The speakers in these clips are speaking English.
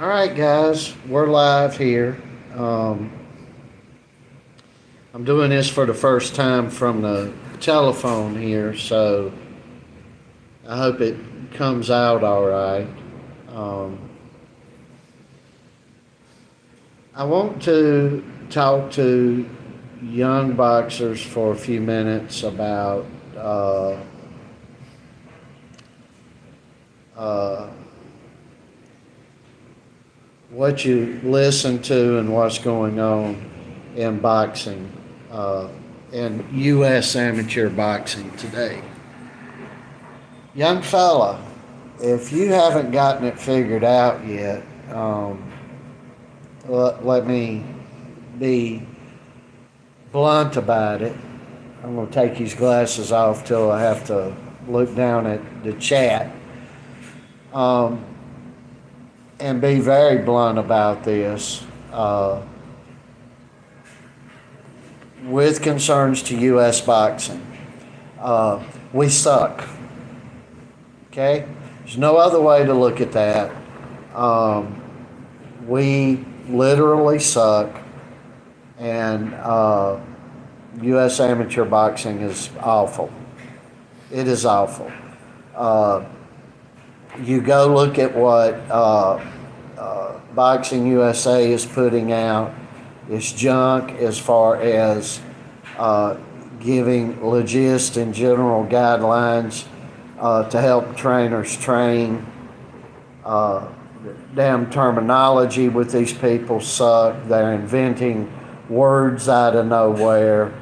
All right, guys, we're live here. Um, I'm doing this for the first time from the telephone here, so I hope it comes out all right. Um, I want to talk to young boxers for a few minutes about uh, uh, what you listen to and what's going on in boxing, uh, in U.S. amateur boxing today. Young fella, if you haven't gotten it figured out yet, let me be blunt about it. I'm going to take these glasses off till I have to look down at the chat, um, and be very blunt about this. With concerns to U.S. boxing, we suck. Okay? There's no other way to look at that. We literally suck, and U.S. amateur boxing is awful. It is awful. You go look at what Boxing USA is putting out. It's junk as far as giving logist and general guidelines to help trainers train. Damn terminology with these people suck. They're inventing words out of nowhere.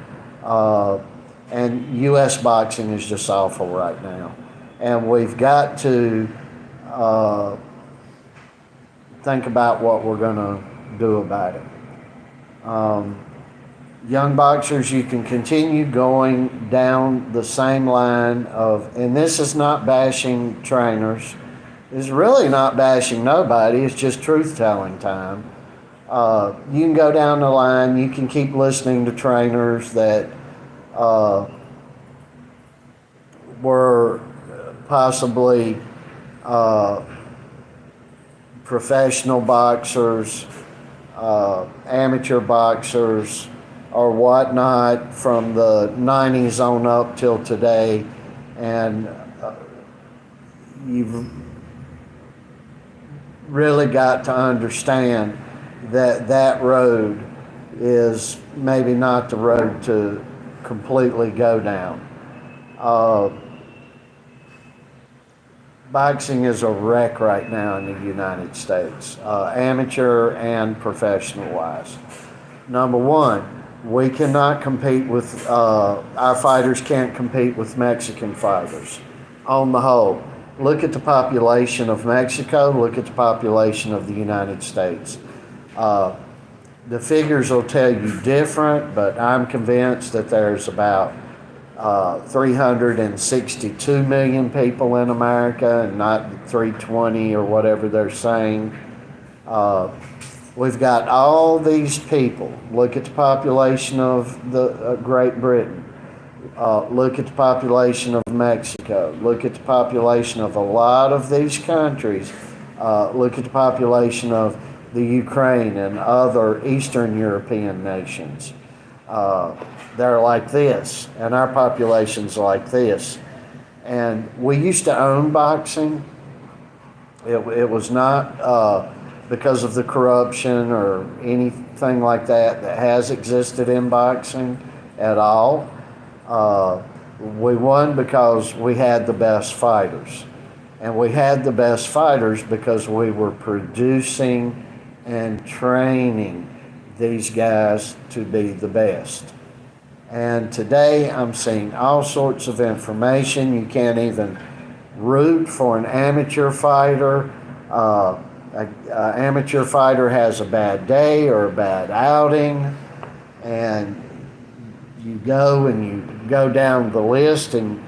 And U.S. boxing is just awful right now. And we've got to think about what we're going to do about it. Young boxers, you can continue going down the same line of, and this is not bashing trainers. It's really not bashing nobody. It's just truth-telling time. You can go down the line. You can keep listening to trainers that were possibly professional boxers, amateur boxers, or whatnot from the 90s on up till today, and you've really got to understand that that road is maybe not the road to completely go down. Boxing is a wreck right now in the United States, amateur and professional wise. Number one, we cannot compete with, our fighters can't compete with Mexican fighters on the whole. Look at the population of Mexico, look at the population of the United States. The figures will tell you different, but I'm convinced that there's about 362 million people in America and not 320 or whatever they're saying. We've got all these people. Look at the population of the Great Britain. Look at the population of Mexico. Look at the population of a lot of these countries. Look at the population of the Ukraine and other Eastern European nations. They're like this, and our population's like this. And we used to own boxing. It was not because of the corruption or anything like that has existed in boxing at all. We won because we had the best fighters. And we had the best fighters because we were producing and training these guys to be the best. And today I'm seeing all sorts of information. You can't even root for an amateur fighter. An amateur fighter has a bad day or a bad outing, and you go down the list and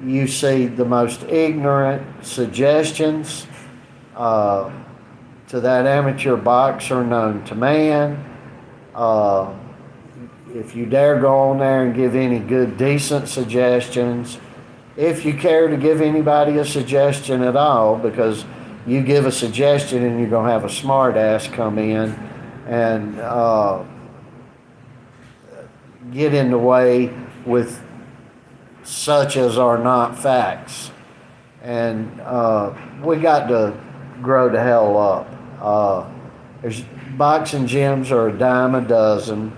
you see the most ignorant suggestions to that amateur boxer known to man. If you dare go on there and give any good, decent suggestions, if you care to give anybody a suggestion at all, because you give a suggestion and you're going to have a smart ass come in and get in the way with such as are not facts. And we got to grow the hell up. There's boxing gyms are a dime a dozen.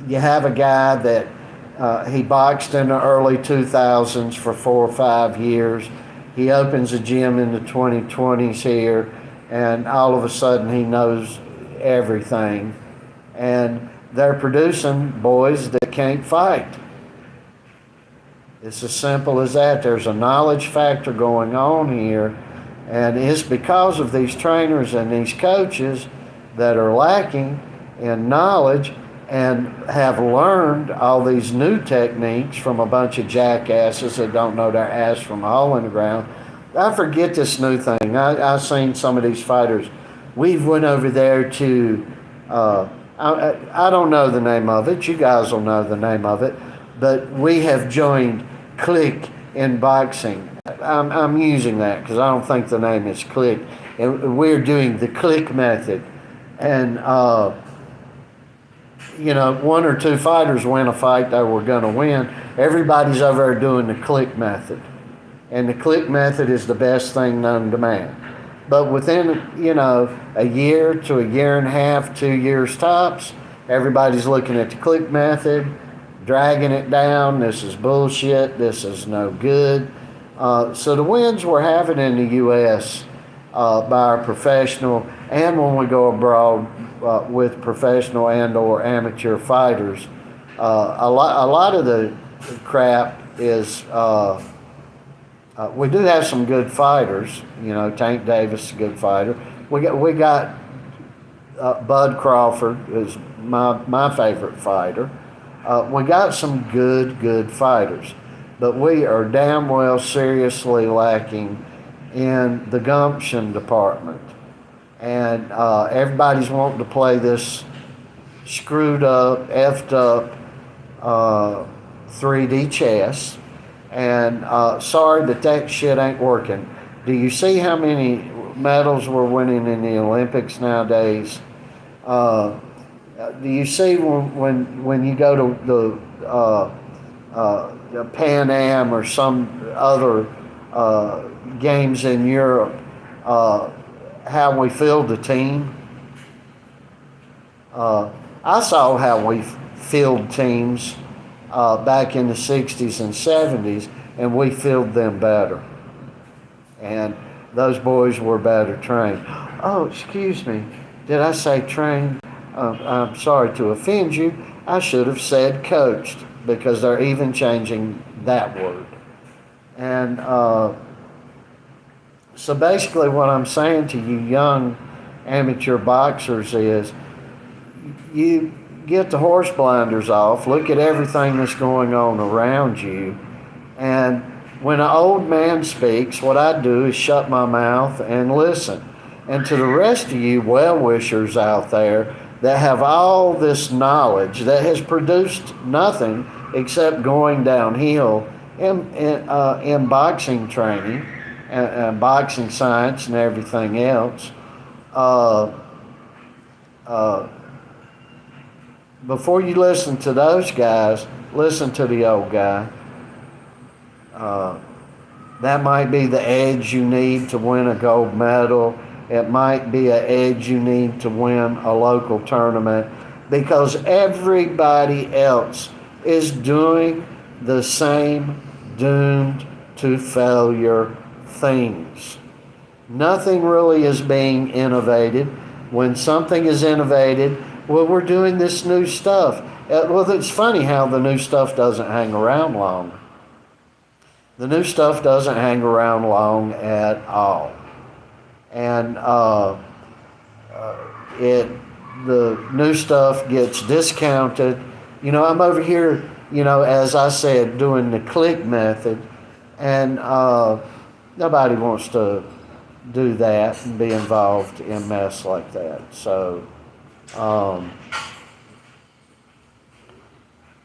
You have a guy that he boxed in the early 2000s for 4 or 5 years. He opens a gym in the 2020s here, and all of a sudden he knows everything. And they're producing boys that can't fight. It's as simple as that. There's a knowledge factor going on here, and it's because of these trainers and these coaches that are lacking in knowledge and have learned all these new techniques from a bunch of jackasses that don't know their ass from a hole in the ground. I forget this new thing. I've seen some of these fighters. We've went over there to, I don't know the name of it. You guys will know the name of it. But we have joined Click in boxing. I'm using that because I don't think the name is Click. And we're doing the Click method. And, 1 or 2 fighters win a fight they were going to win. Everybody's over there doing the Click method. And the Click method is the best thing known to man. But within, a year to a year and a half, 2 years tops, everybody's looking at the Click method, dragging it down. This is bullshit. This is no good. So the wins we're having in the U.S. By our professional, and when we go abroad with professional and or amateur fighters, a lot of the crap is we do have some good fighters. Tank Davis is a good fighter. We got Bud Crawford is my favorite fighter. We got some good fighters, but we are damn well seriously lacking in the gumption department. And everybody's wanting to play this screwed up, effed up 3D chess. And sorry that shit ain't working. Do you see how many medals we're winning in the Olympics nowadays? Do you see when you go to the Pan Am or some other games in Europe, how we field the team? I saw how we field teams back in the 60s and 70s, and we filled them better. And those boys were better trained. Oh, excuse me. Did I say trained? I'm sorry to offend you. I should have said coached, because they're even changing that word. And so basically what I'm saying to you young amateur boxers is you get the horse blinders off, look at everything that's going on around you, and when an old man speaks, what I do is shut my mouth and listen. And to the rest of you well-wishers out there that have all this knowledge that has produced nothing except going downhill in boxing training and boxing science and everything else, before you listen to those guys, listen to the old guy. That might be the edge you need to win a gold medal. It might be an edge you need to win a local tournament, because everybody else is doing the same doomed to failure things. Nothing really is being innovated. When something is innovated, well, we're doing this new stuff. Well, it's funny how the new stuff doesn't hang around long. The new stuff doesn't hang around long at all. And the new stuff gets discounted. I'm over here, as I said, doing the Click method, and nobody wants to do that and be involved in mess like that. So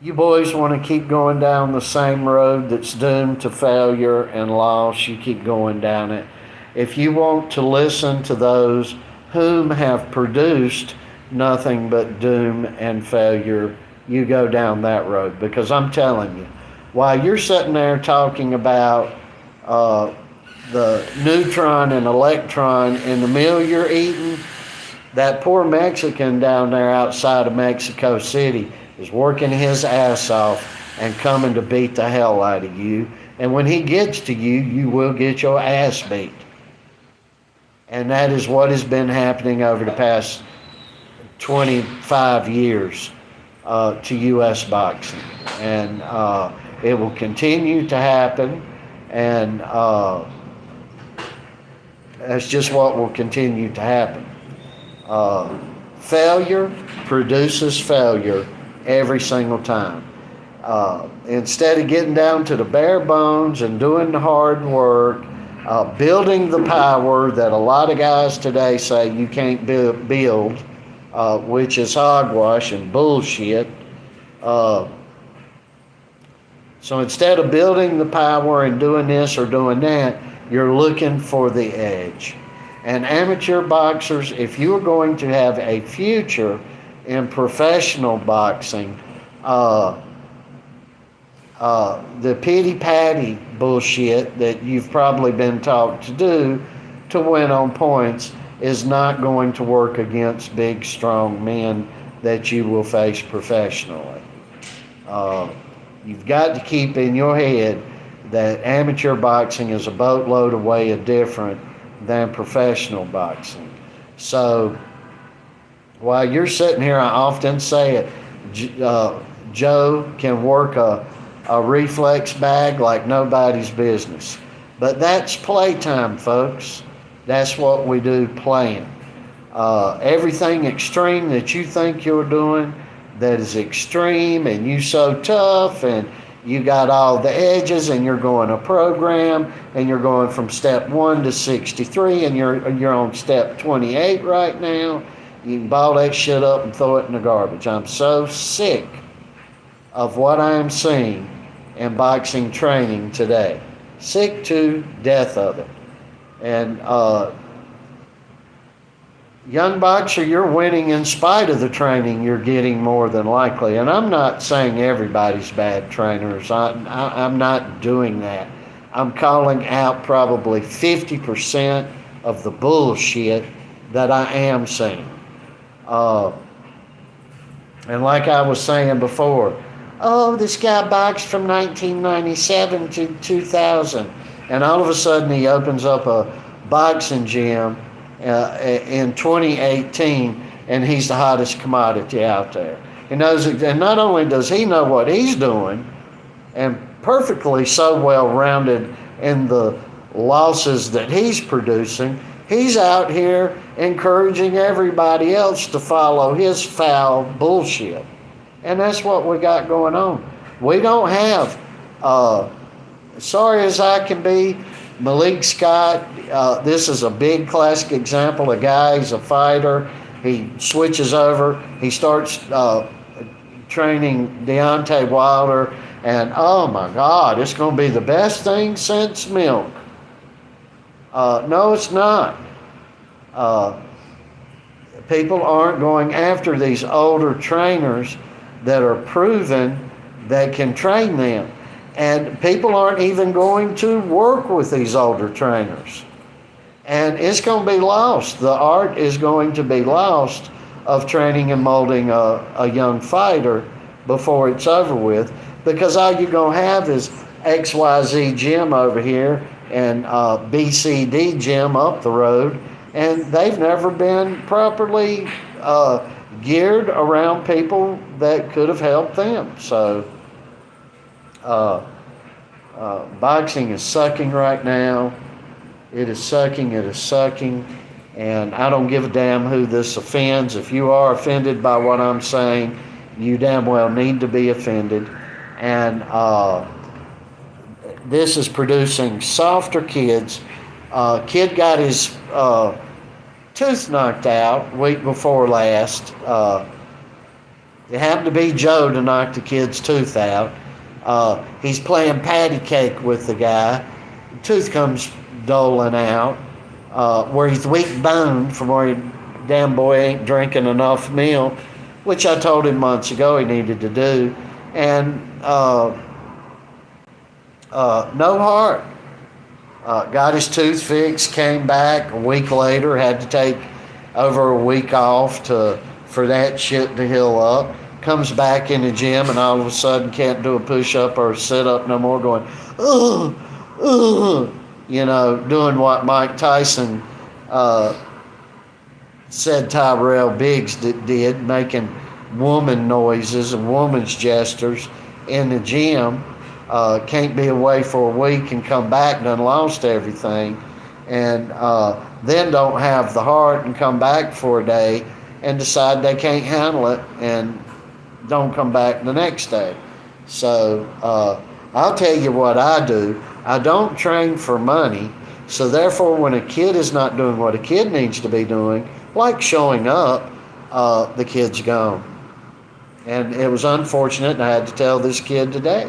you boys want to keep going down the same road that's doomed to failure and loss. You keep going down it. if you want to listen to those whom have produced nothing but doom and failure, you go down that road. Because I'm telling you, while you're sitting there talking about the neutron and electron in the meal you're eating, that poor Mexican down there outside of Mexico City is working his ass off and coming to beat the hell out of you. And when he gets to you, you will get your ass beat. And that is what has been happening over the past 25 years to U.S. boxing. And it will continue to happen. And that's just what will continue to happen. Failure produces failure every single time. Instead of getting down to the bare bones and doing the hard work, building the power that a lot of guys today say you can't build, which is hogwash and bullshit. So instead of building the power and doing this or doing that, you're looking for the edge. And amateur boxers, if you are going to have a future in professional boxing, the pity-patty bullshit that you've probably been taught to do to win on points is not going to work against big, strong men that you will face professionally. You've got to keep in your head that amateur boxing is a boatload of way different than professional boxing. So while you're sitting here, I often say it, Joe can work a reflex bag like nobody's business. But that's playtime, folks. That's what we do, playing. Everything extreme that you think you're doing that is extreme and you so tough and you got all the edges and you're going a program and you're going from step 1 to 63 and you're on step 28 right now, you can ball that shit up and throw it in the garbage. I'm so sick of what I am seeing in boxing training today. Sick to death of it. And young boxer, you're winning in spite of the training you're getting more than likely. And I'm not saying everybody's bad trainers. I'm not doing that. I'm calling out probably 50% of the bullshit that I am seeing. And like I was saying before, oh, this guy boxed from 1997 to 2000. And all of a sudden he opens up a boxing gym in 2018, and he's the hottest commodity out there. He knows, and not only does he know what he's doing, and perfectly so well-rounded in the losses that he's producing, he's out here encouraging everybody else to follow his foul bullshit. And that's what we got going on. We don't have, sorry as I can be, Malik Scott, this is a big classic example. A guy, he's a fighter. He switches over. He starts training Deontay Wilder. And, oh, my God, it's going to be the best thing since milk. No, it's not. People aren't going after these older trainers that are proven that can train them. And people aren't even going to work with these older trainers. And it's going to be lost. The art is going to be lost of training and molding a young fighter before it's over with, because all you're going to have is XYZ gym over here and BCD gym up the road, and they've never been properly geared around people that could have helped them. So boxing is sucking right now. It is sucking, and I don't give a damn who this offends. If you are offended by what I'm saying, you damn well need to be offended. And this is producing softer kids. Kid got his tooth knocked out week before last. It happened to be Joe to knock the kid's tooth out. He's playing patty cake with the guy. The tooth comes doling out. where he's weak boned from where he damn boy ain't drinking enough milk, which I told him months ago he needed to do, and no heart. Got his tooth fixed, came back a week later, had to take over a week off for that shit to heal up. Comes back in the gym and all of a sudden can't do a push-up or a sit-up no more, going, ugh, ugh, doing what Mike Tyson said Tyrell Biggs did, making woman noises and woman's gestures in the gym. Can't be away for a week and come back and done lost everything, and then don't have the heart and come back for a day and decide they can't handle it and don't come back the next day. So I'll tell you what I do. I don't train for money, so therefore when a kid is not doing what a kid needs to be doing, like showing up, the kid's gone. And it was unfortunate, and I had to tell this kid today.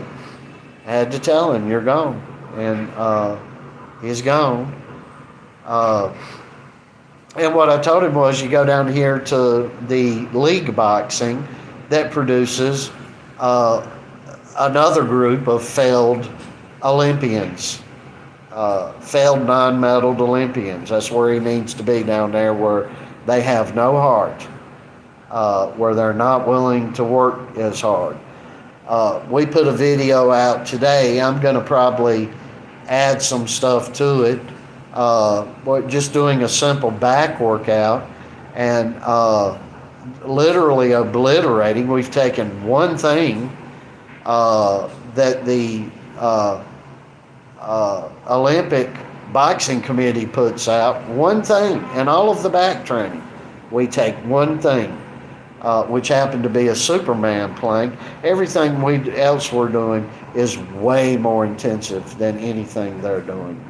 I had to tell him, you're gone. And he's gone. And what I told him was, you go down here to the league boxing that produces another group of failed Olympians, failed non-medaled Olympians. That's where he needs to be, down there where they have no heart, where they're not willing to work as hard. We put a video out today. I'm going to probably add some stuff to it. We're just doing a simple back workout and literally obliterating. We've taken one thing that the Olympic Boxing Committee puts out, one thing, and all of the back training. We take one thing, which happened to be a Superman plank. Everything else we're doing is way more intensive than anything they're doing.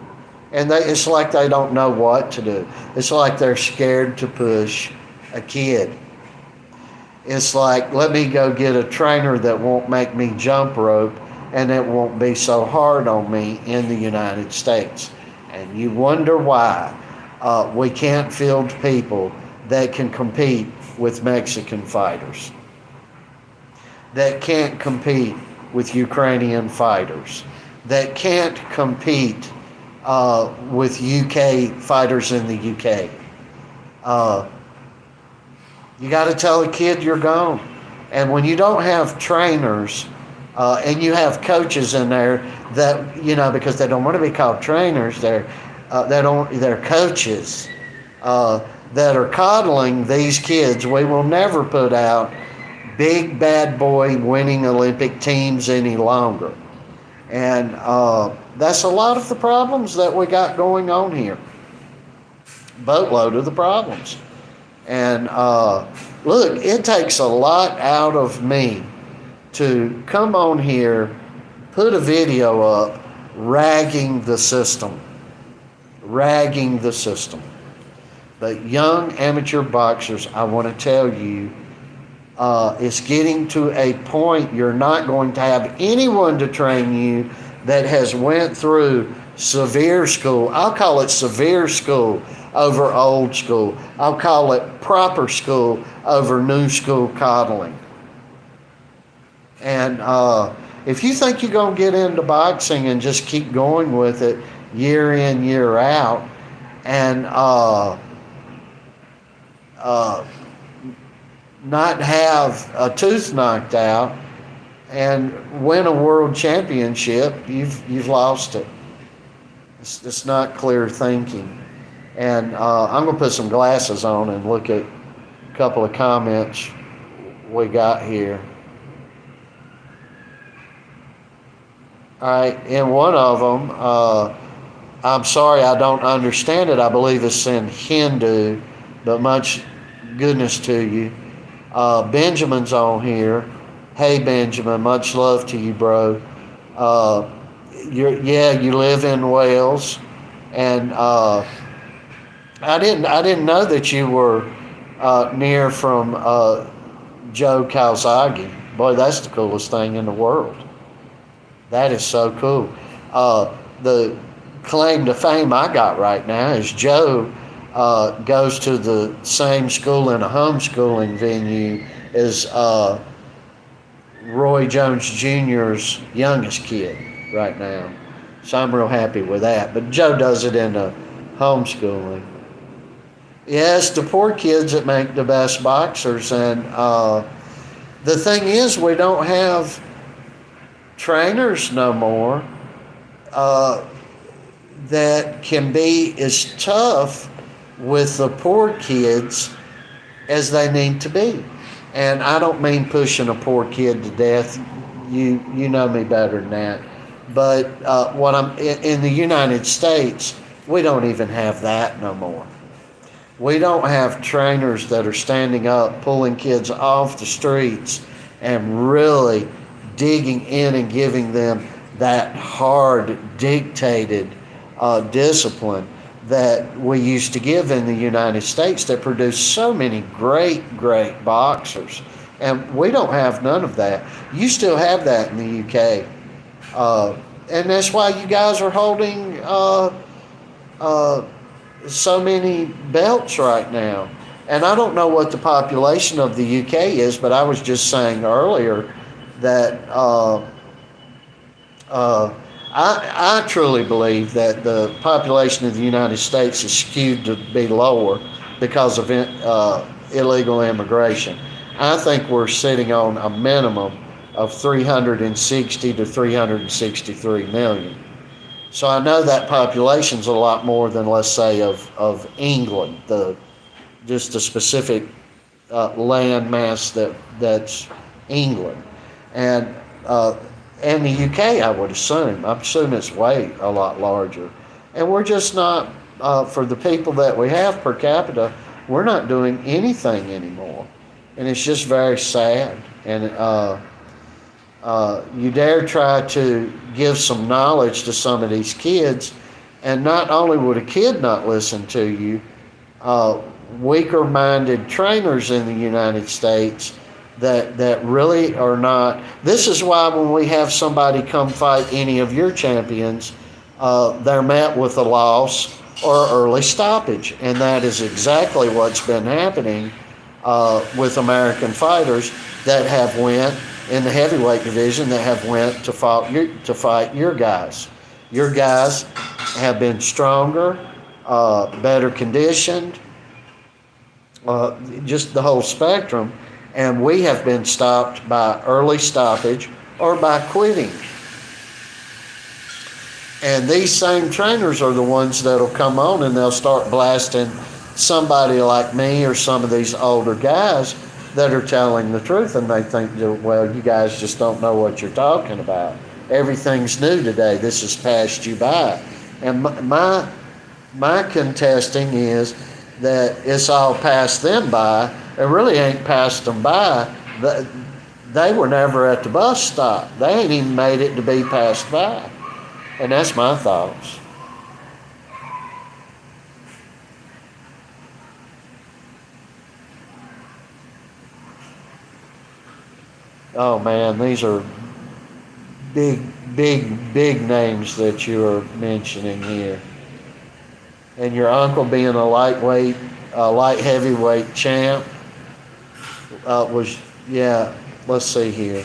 And it's like they don't know what to do. It's like they're scared to push a kid. It's like, let me go get a trainer that won't make me jump rope and it won't be so hard on me in the United States. And you wonder why we can't field people that can compete with Mexican fighters, that can't compete with Ukrainian fighters, that can't compete with UK fighters in the UK. You got to tell a kid you're gone. And when you don't have trainers and you have coaches in there that, because they don't want to be called trainers, they're coaches that are coddling these kids. We will never put out big bad boy winning Olympic teams any longer. And that's a lot of the problems that we got going on here. Boatload of the problems. And look, it takes a lot out of me to come on here, put a video up, ragging the system. But young amateur boxers, I want to tell you, it's getting to a point you're not going to have anyone to train you that has went through severe school. I'll call it severe school over old school. I'll call it proper school over new school coddling. And if you think you're going to get into boxing and just keep going with it year in, year out, and not have a tooth knocked out and win a world championship, you've lost it. It's not clear thinking. And I'm going to put some glasses on and look at a couple of comments we got here. All right, in one of them, I'm sorry I don't understand it. I believe it's in Hindu, but much goodness to you. Benjamin's on here. Hey, Benjamin, much love to you, bro. You live in Wales, and I didn't know that you were near from Joe Calzaghe. Boy, that's the coolest thing in the world. That is so cool. The claim to fame I got right now is Joe goes to the same school in a homeschooling venue as Roy Jones Jr.'s youngest kid right now. So I'm real happy with that. But Joe does it in a homeschooling. Yes, the poor kids that make the best boxers. And the thing is, we don't have trainers no more that can be as tough with the poor kids as they need to be. And I don't mean pushing a poor kid to death. You know me better than that. But what I'm in the United States, we don't even have that no more. We don't have trainers that are standing up, pulling kids off the streets, and really digging in and giving them that hard, dictated discipline that we used to give in the United States that produced so many great, great boxers. And we don't have none of that. You still have that in the UK. And that's why you guys are holding so many belts right now. And I don't know what the population of the UK is, but I was just saying earlier that I truly believe that the population of the United States is skewed to be lower because of illegal immigration. I think we're sitting on a minimum of 360 to 363 million. So I know that population's a lot more than, let's say, of England, just the specific land mass that's England. And the UK, I would assume. I assume it's way a lot larger. And we're just not, for the people that we have per capita, we're not doing anything anymore. And it's just very sad. And you dare try to give some knowledge to some of these kids, and not only would a kid not listen to you, weaker-minded trainers in the United States that really are not. This is why when we have somebody come fight any of your champions, they're met with a loss or early stoppage. And that is exactly what's been happening with American fighters that have went in the heavyweight division that have went to fight your guys. Your guys have been stronger, better conditioned, just the whole spectrum. And we have been stopped by early stoppage or by quitting. And these same trainers are the ones that'll come on and they'll start blasting somebody like me or some of these older guys that are telling the truth, and they think, well, you guys just don't know what you're talking about. Everything's new today. This has passed you by. And my contesting is that it's all passed them by. It really ain't passed them by. They were never at the bus stop. They ain't even made it to be passed by. And that's my thoughts. Oh man, these are big names that you are mentioning here. And your uncle being a light heavyweight champ was, let's see here.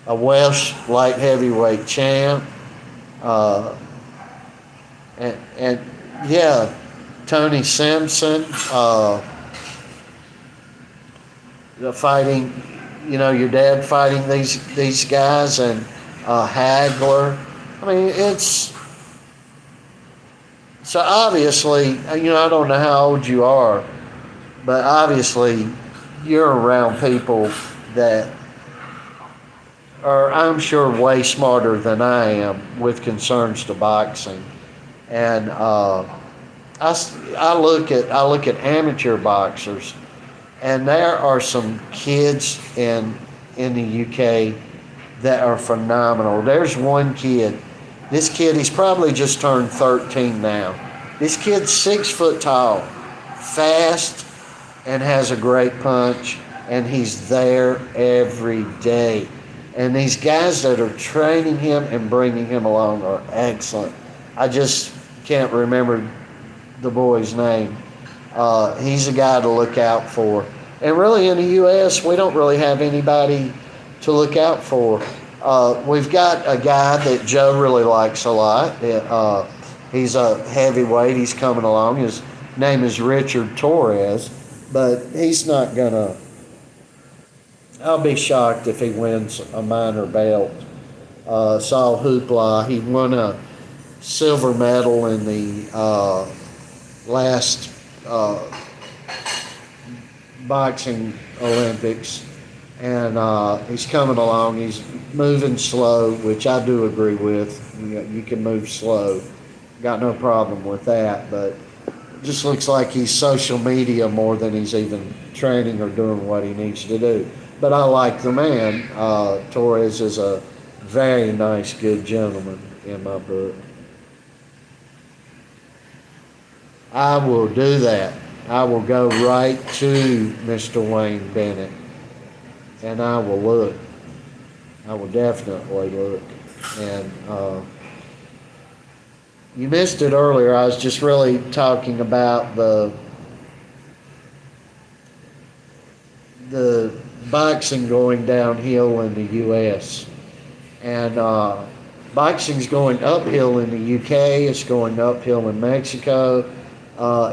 A Welsh light heavyweight champ. And Tony Simpson, fighting, your dad fighting these guys, and Hagler. I mean, it's so obviously, I don't know how old you are, but obviously you're around people that are, I'm sure, way smarter than I am with concerns to boxing. And I look at amateur boxers, and there are some kids in the UK that are phenomenal. There's one kid. This kid, he's probably just turned 13 now. This kid's 6 foot tall, fast, and has a great punch, and he's there every day. And these guys that are training him and bringing him along are excellent. I just can't remember the boy's name. He's a guy to look out for. And really, in the U.S., we don't really have anybody to look out for. We've got a guy that Joe really likes a lot. He's a heavyweight. He's coming along. His name is Richard Torres, but he's not going to. I'll be shocked if he wins a minor belt. Saul Hoopla, he won a silver medal in the last boxing Olympics, and he's coming along. He's moving slow, which I do agree with. You can move slow, got no problem with that, but it just looks like he's social media more than he's even training or doing what he needs to do. But I like the man. Torres is a very nice, good gentleman in my book. I will do that. I will go right to Mr. Wayne Bennett, and I will look. I will definitely look. And you missed it earlier. I was just really talking about the boxing going downhill in the U.S. And boxing's going uphill in the U.K. It's going uphill in Mexico.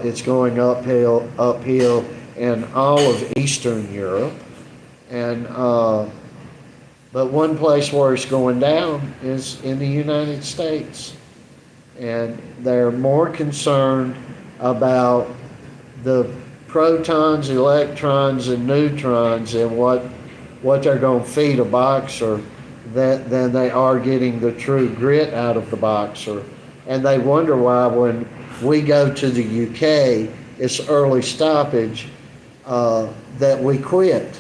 It's going uphill in all of Eastern Europe. And but one place where it's going down is in the United States. And they're more concerned about the protons, electrons, and neutrons and what they're going to feed a boxer than they are getting the true grit out of the boxer. And they wonder why when we go to the UK, it's early stoppage, that we quit.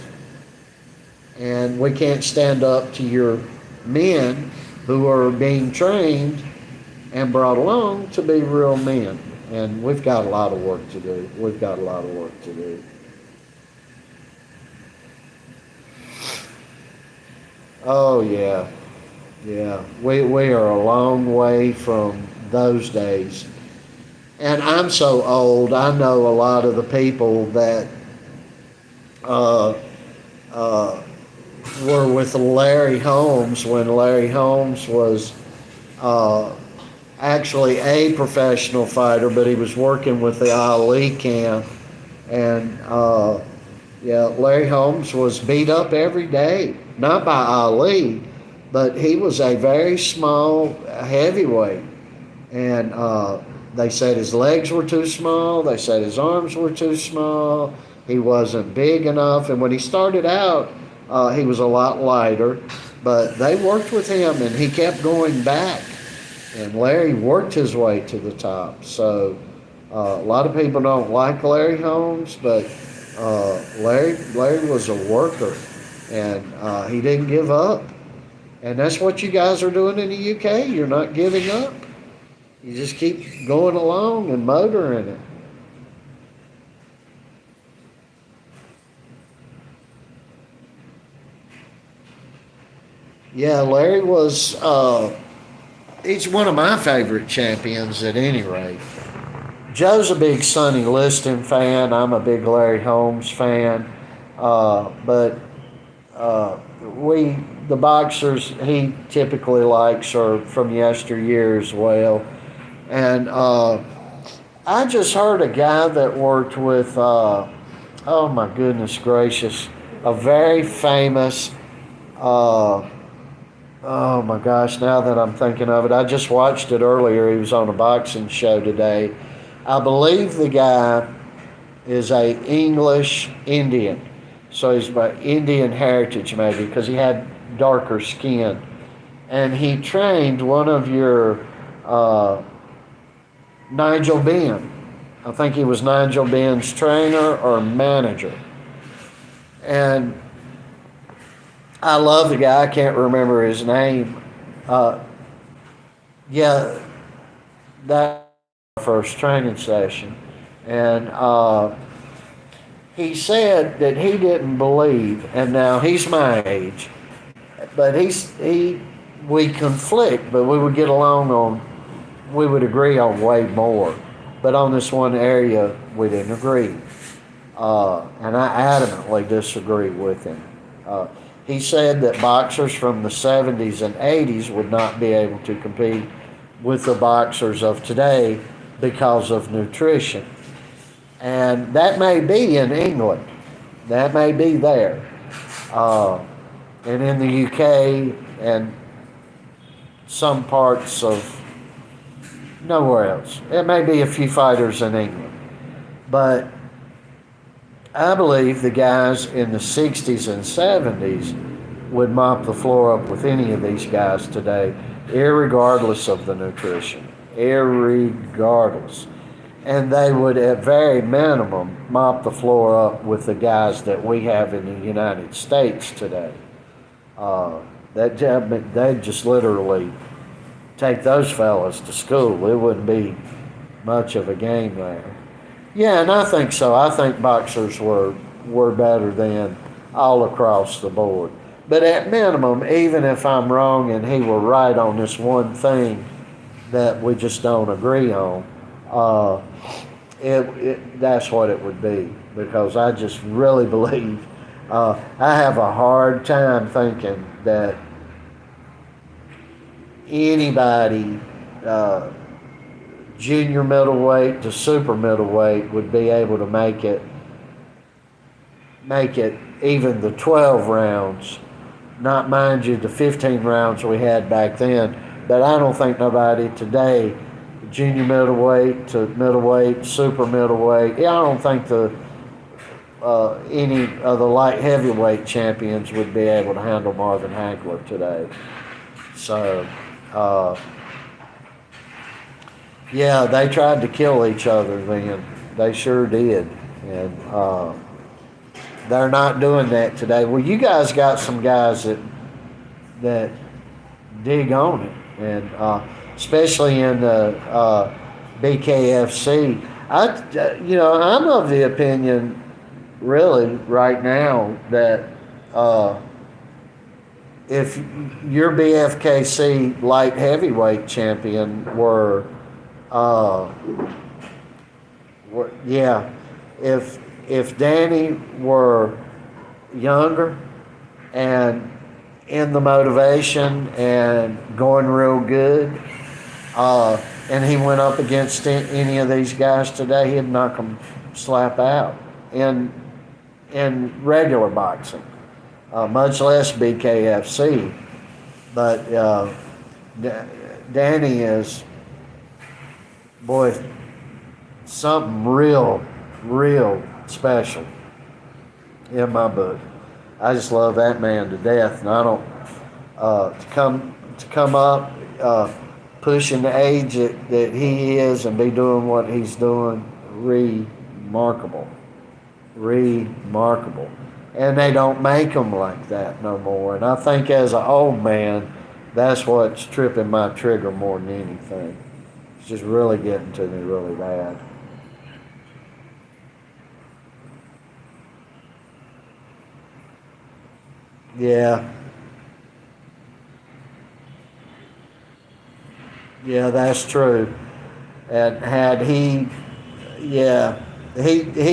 And we can't stand up to your men who are being trained and brought along to be real men. And we've got a lot of work to do. We've got a lot of work to do. Oh, yeah. Yeah. We are a long way from those days. And I'm so old, I know a lot of the people that were with Larry Holmes when Larry Holmes was actually a professional fighter, but he was working with the Ali camp. And Larry Holmes was beat up every day, not by Ali, but he was a very small heavyweight. And they said his legs were too small. They said his arms were too small. He wasn't big enough. And when he started out, he was a lot lighter. But they worked with him, and he kept going back. And Larry worked his way to the top. So a lot of people don't like Larry Holmes, but Larry was a worker, and he didn't give up. And that's what you guys are doing in the UK. You're not giving up. You just keep going along and motoring it. Yeah, Larry was, he's one of my favorite champions at any rate. Joe's a big Sonny Liston fan. I'm a big Larry Holmes fan. But the boxers he typically likes are from yesteryear as well. And I just heard a guy that worked with, oh my goodness gracious, a very famous, oh my gosh, now that I'm thinking of it, I just watched it earlier. He was on a boxing show today. I believe the guy is a English Indian. So he's by Indian heritage maybe, because he had darker skin. And he trained one of your Nigel Benn. I think he was Nigel Benn's trainer or manager. And I love the guy. I can't remember his name. That first training session. And he said that he didn't believe, and now he's my age, but we conflict, but we would get along we would agree on way more. But on this one area, we didn't agree. And I adamantly disagree with him. He said that boxers from the 70s and 80s would not be able to compete with the boxers of today because of nutrition. And that may be in England. That may be there. And in the UK and some parts of nowhere else. It may be a few fighters in England. But I believe the guys in the 60s and 70s would mop the floor up with any of these guys today, irregardless of the nutrition. Irregardless. And they would, at very minimum, mop the floor up with the guys that we have in the United States today. They'd just literally take those fellas to school. It wouldn't be much of a game there. Yeah, and I think so. I think boxers were better than all across the board. But at minimum, even if I'm wrong and he were right on this one thing that we just don't agree on, that's what it would be. Because I just really believe, I have a hard time thinking that anybody junior middleweight to super middleweight would be able to make it even the 12 rounds, not mind you the 15 rounds we had back then. But I don't think nobody today, junior middleweight to middleweight, super middleweight, I don't think any of the light heavyweight champions would be able to handle Marvin Hagler today. So yeah, they tried to kill each other then. They sure did. And they're not doing that today. Well, you guys got some guys that dig on it, and especially in the BKFC. I'm of the opinion, really, right now that if your BFKC light heavyweight champion if Danny were younger and in the motivation and going real good, and he went up against any of these guys today, he'd knock them slap out in regular boxing, much less BKFC. But Danny is, boy, something real special in my book. I just love that man to death, and I don't to come up pushing the age that he is and be doing what he's doing, remarkable. And they don't make them like that no more. And I think as an old man, that's what's tripping my trigger more than anything. It's just really getting to me really bad. Yeah, that's true. And had he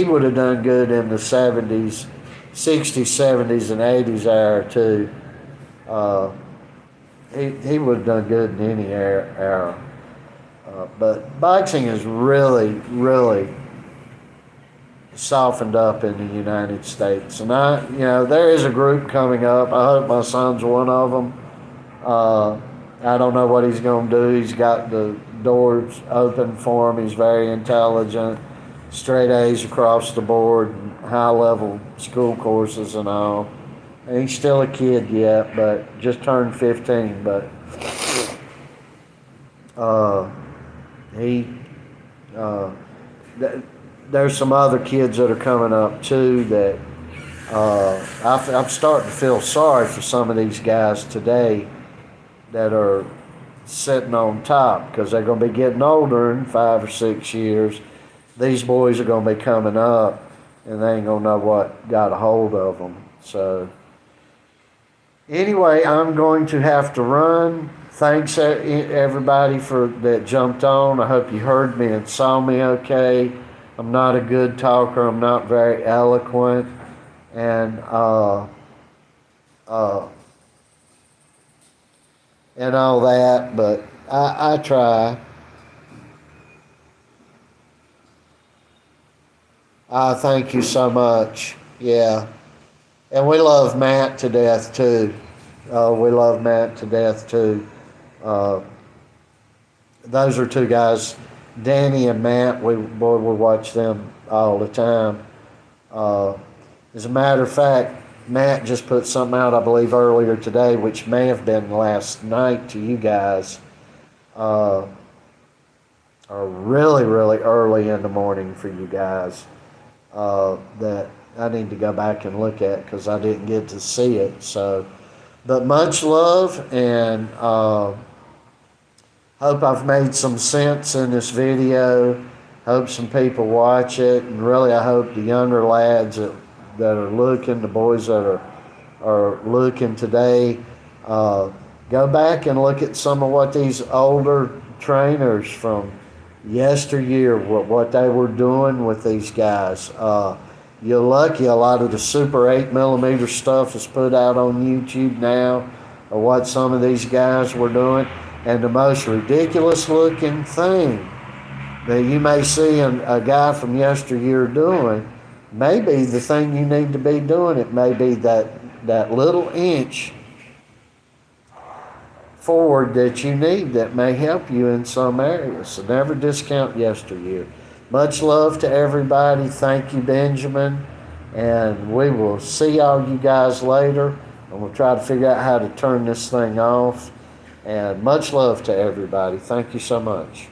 would have done good in the 70s, 60s, 70s, and 80s era too. He would have done good in any era. But boxing is really softened up in the United States. And there is a group coming up. I hope my son's one of them. I don't know what he's going to do. He's got the doors open for him. He's very intelligent, straight A's across the board, high-level school courses and all. And he's still a kid yet, but just turned 15. But there's some other kids that are coming up too that I'm starting to feel sorry for some of these guys today that are sitting on top, because they're going to be getting older in 5 or 6 years. These boys are going to be coming up, and they ain't going to know what got a hold of them. So Anyway, I'm going to have to run. Thanks everybody for that jumped on. I hope you heard me and saw me okay. I'm not a good talker. I'm not very eloquent, and uh, and all that, but I try. Thank you so much. Yeah. And we love Matt to death too. We love Matt to death too. Uh, those are two guys, Danny and Matt. We watch them all the time. Uh, as a matter of fact, Matt just put something out, I believe, earlier today, which may have been last night to you guys, or really, really early in the morning for you guys. That I need to go back and look at because I didn't get to see it. So, but much love, and hope I've made some sense in this video. Hope some people watch it, and really I hope the younger lads that are looking, the boys that are looking today, go back and look at some of what these older trainers from yesteryear, what they were doing with these guys. You're lucky a lot of the Super 8mm stuff is put out on YouTube now, or what some of these guys were doing. And the most ridiculous looking thing that you may see a guy from yesteryear doing, maybe the thing you need to be doing, it may be that little inch forward that you need that may help you in some areas. So never discount yesteryear. Much love to everybody. Thank you, Benjamin. And we will see all you guys later. And we'll try to figure out how to turn this thing off. And much love to everybody. Thank you so much.